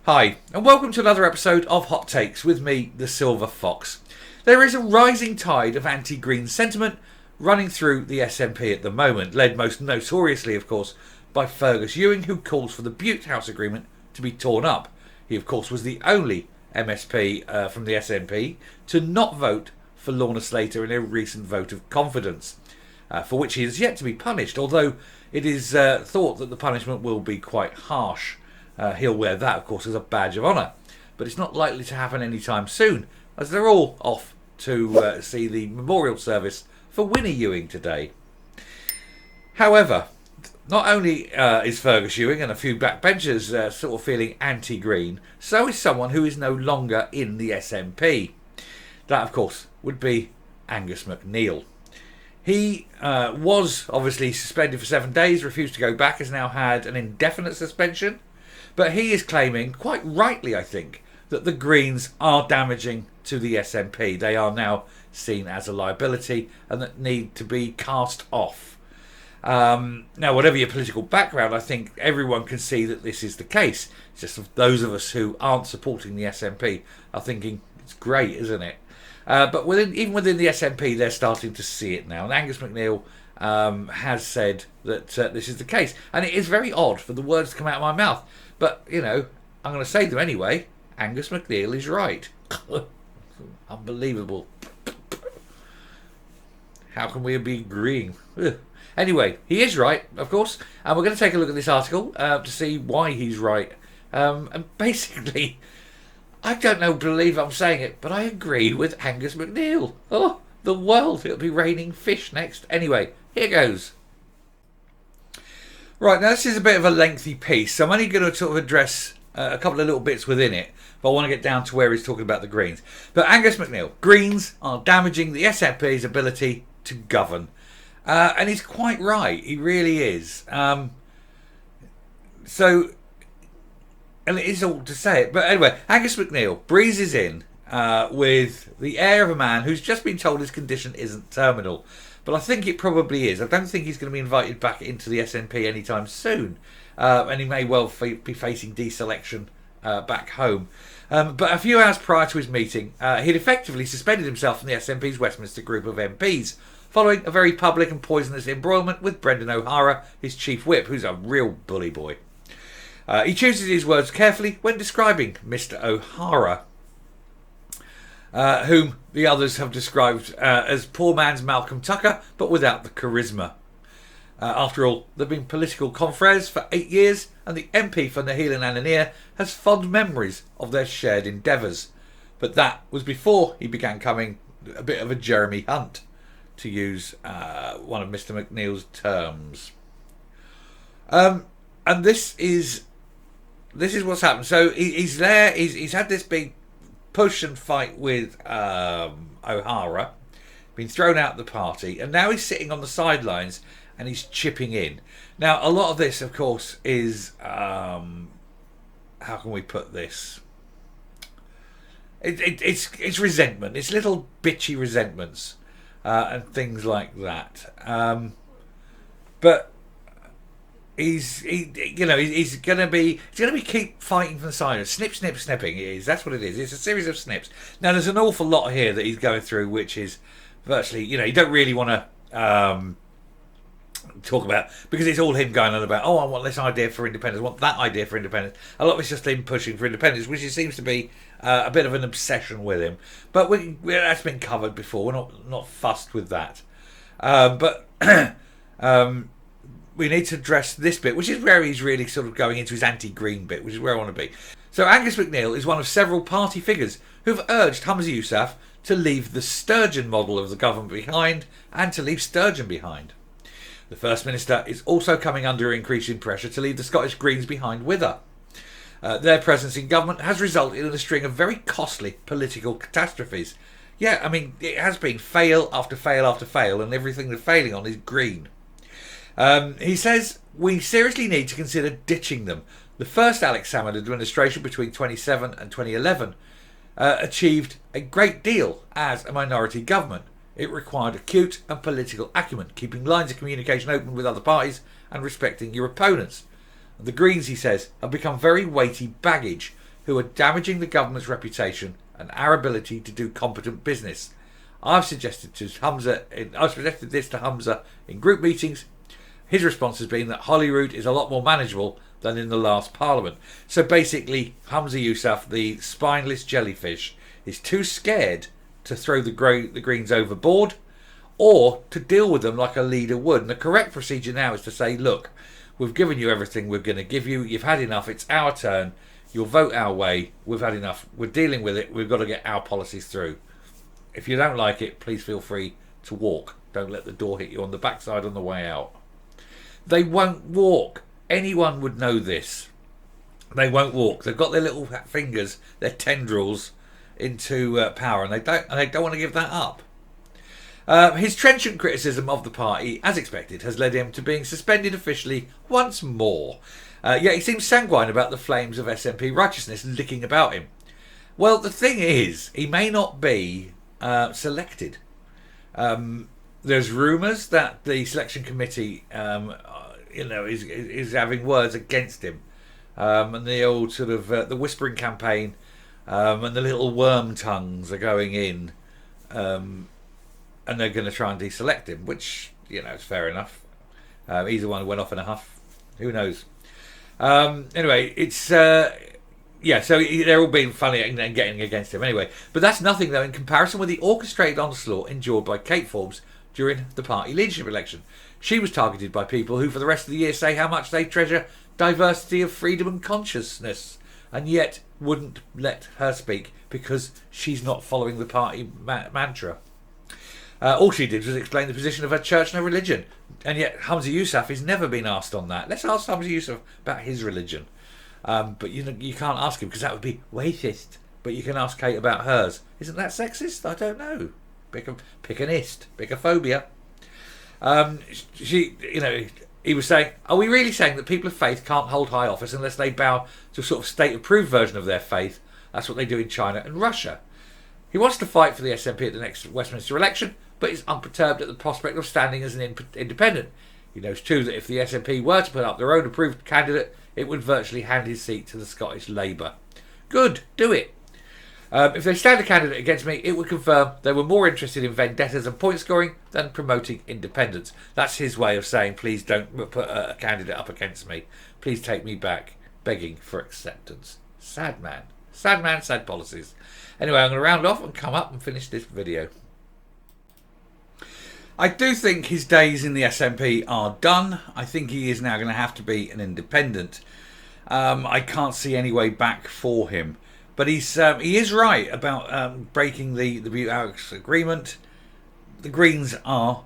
Hi, and welcome to another episode of Hot Takes with me, the Silver Fox. There is a rising tide of anti-green sentiment running through the SNP at the moment, led most notoriously, of course, by Fergus Ewing, who calls for the Butte House Agreement to be torn up. He, of course, was the only MSP from the SNP to not vote for Lorna Slater in a recent vote of confidence, for which he is yet to be punished, although it is thought that the punishment will be quite harsh. He'll wear that, of course, as a badge of honour. But it's not likely to happen anytime soon, as they're all off to see the memorial service for Winnie Ewing today. However, not only is Fergus Ewing and a few backbenchers sort of feeling anti-green, so is someone who is no longer in the SNP. That, of course, would be Angus MacNeil. He was obviously suspended for 7 days, refused to go back, has now had an indefinite suspension. But he is claiming, quite rightly I think, that the Greens are damaging to the SNP. They are now seen as a liability and that need to be cast off. Now, whatever your political background, I think everyone can see that this is the case. It's just those of us who aren't supporting the SNP are thinking, it's great, isn't it? But even within the SNP, they're starting to see it now. And Angus MacNeil has said that this is the case. And it is very odd for the words to come out of my mouth. But, you know, I'm going to say them anyway. Angus MacNeil is right. Unbelievable. How can we be agreeing? Anyway, he is right, of course. And we're going to take a look at this article to see why he's right. And basically, I don't believe I'm saying it, but I agree with Angus MacNeil. Oh, the world. It'll be raining fish next. Anyway, here goes. Right, now this is a bit of a lengthy piece, so I'm only going to sort of address a couple of little bits within it, but I want to get down to where he's talking about the Greens. But Angus MacNeil, Greens are damaging the SNP's ability to govern. And he's quite right, he really is. And it is all to say it, but anyway, Angus MacNeil breezes in with the air of a man who's just been told his condition isn't terminal. But I think it probably is. I don't think he's going to be invited back into the SNP anytime soon. And he may well be facing deselection back home. But a few hours prior to his meeting, he'd effectively suspended himself from the SNP's Westminster group of MPs, following a very public and poisonous embroilment with Brendan O'Hara, his chief whip, who's a real bully boy. He chooses his words carefully when describing Mr. O'Hara, whom the others have described as poor man's Malcolm Tucker, but without the charisma. After all, they've been political confreres for 8 years, and the MP for Naheil and Ananias has fond memories of their shared endeavours. But that was before he began coming a bit of a Jeremy Hunt, to use one of Mr. MacNeil's terms. And this is what's happened. So he's there. He's had this big push and fight with O'Hara, been thrown out of the party, and now he's sitting on the sidelines and he's chipping in. Now, a lot of this, of course, is how can we put this? It's resentment. It's little bitchy resentments and things like that. But He's gonna be keep fighting from the side. Snip, snip, snipping. It is. That's what it is. It's a series of snips. Now there's an awful lot here that he's going through, which is virtually, you don't really want to talk about, because it's all him going on about, I want this idea for independence, I want that idea for independence. A lot of it's just him pushing for independence, which seems to be a bit of an obsession with him. But that's been covered before. We're not fussed with that. But we need to address this bit, which is where he's really sort of going into his anti-green bit, which is where I want to be. So Angus MacNeil is one of several party figures who've urged Humza Yousaf to leave the Sturgeon model of the government behind and to leave Sturgeon behind. The First Minister is also coming under increasing pressure to leave the Scottish Greens behind with her. Their presence in government has resulted in a string of very costly political catastrophes. Yeah, I mean, it has been fail after fail after fail, and everything they're failing on is green. He says, we seriously need to consider ditching them. The first Alex Salmond administration between 2007 and 2011 achieved a great deal as a minority government. It required acute and political acumen, keeping lines of communication open with other parties and respecting your opponents. The Greens, he says, have become very weighty baggage, who are damaging the government's reputation and our ability to do competent business. I've suggested this to Humza in group meetings. His response has been that Holyrood is a lot more manageable than in the last Parliament. So basically, Humza Yousaf, the spineless jellyfish, is too scared to throw the Greens overboard or to deal with them like a leader would. And the correct procedure now is to say, look, we've given you everything we're going to give you. You've had enough. It's our turn. You'll vote our way. We've had enough. We're dealing with it. We've got to get our policies through. If you don't like it, please feel free to walk. Don't let the door hit you on the backside on the way out. They won't walk. Anyone would know this. They won't walk. They've got their little fingers, their tendrils, into power, and they don't want to give that up. His trenchant criticism of the party, as expected, has led him to being suspended officially once more. Yet he seems sanguine about the flames of SNP righteousness licking about him. Well, the thing is, he may not be selected. There's rumours that the selection committee, is having words against him, and the old sort of the whispering campaign, and the little worm tongues are going in, and they're going to try and deselect him, which is fair enough. He's the one who went off in a huff. Who knows? Anyway, it's so they're all being funny and getting against him anyway. But that's nothing, though, in comparison with the orchestrated onslaught endured by Kate Forbes during the party leadership election. She was targeted by people who for the rest of the year say how much they treasure diversity of freedom and consciousness, and yet wouldn't let her speak because she's not following the party mantra. All she did was explain the position of her church and her religion, and yet Humza Yousaf has never been asked on that. Let's ask Humza Yousaf about his religion. But you can't ask him because that would be racist. But you can ask Kate about hers. Isn't that sexist? I don't know. Pick an ist. Pick a phobia. He was saying, are we really saying that people of faith can't hold high office unless they bow to a sort of state-approved version of their faith? That's what they do in China and Russia. He wants to fight for the SNP at the next Westminster election, but is unperturbed at the prospect of standing as an independent. He knows too that if the SNP were to put up their own approved candidate, it would virtually hand his seat to the Scottish Labour. Good, do it. If they stand a candidate against me, it would confirm they were more interested in vendettas and point scoring than promoting independence. That's his way of saying, please don't put a candidate up against me. Please take me back, begging for acceptance. Sad man. Sad man, sad policies. Anyway, I'm going to round off and come up and finish this video. I do think his days in the SNP are done. I think he is now going to have to be an independent. I can't see any way back for him. But he is right about breaking the Butte-Alex agreement. The Greens are,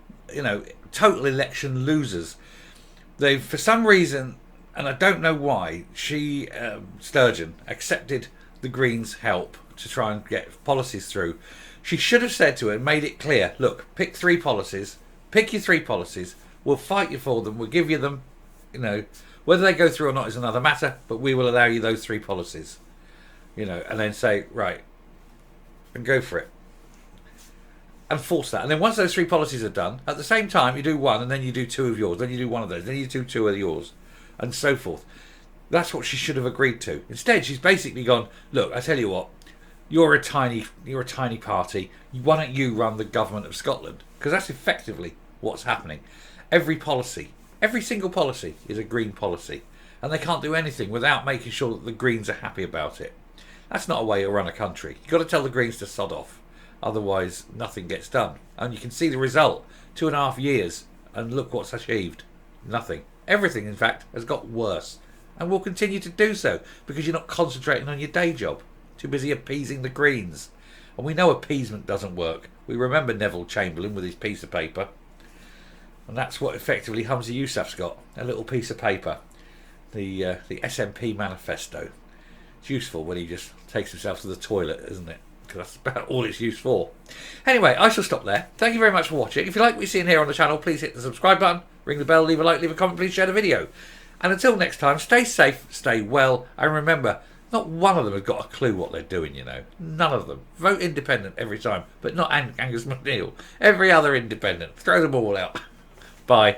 total election losers. They, for some reason, and I don't know why, Sturgeon, accepted the Greens' help to try and get policies through. She should have said to her, made it clear, look, pick your 3 policies, we'll fight you for them, we'll give you them, whether they go through or not is another matter, but we will allow you those 3 policies. And then say, right, and go for it. And force that. And then once those 3 policies are done, at the same time, you do one, and then you do 2 of yours, then you do 1 of those, then you do 2 of yours, and so forth. That's what she should have agreed to. Instead, she's basically gone, look, I tell you what, you're a tiny party. Why don't you run the government of Scotland? Because that's effectively what's happening. Every single policy is a Green policy. And they can't do anything without making sure that the Greens are happy about it. That's not a way to run a country. You've got to tell the Greens to sod off. Otherwise, nothing gets done. And you can see the result. 2.5 years. And look what's achieved. Nothing. Everything, in fact, has got worse. And will continue to do so. Because you're not concentrating on your day job. Too busy appeasing the Greens. And we know appeasement doesn't work. We remember Neville Chamberlain with his piece of paper. And that's what effectively Humza Yousaf's got. A little piece of paper. The SNP manifesto. It's useful when he just takes himself to the toilet, isn't it? Because that's about all it's used for. Anyway, I shall stop there. Thank you very much for watching. If you like what you're seeing here on the channel, please hit the subscribe button, ring the bell, leave a like, leave a comment, please share the video. And until next time, stay safe, stay well, and remember, not one of them has got a clue what they're doing, None of them. Vote independent every time, but not Angus MacNeil. Every other independent. Throw them all out. Bye.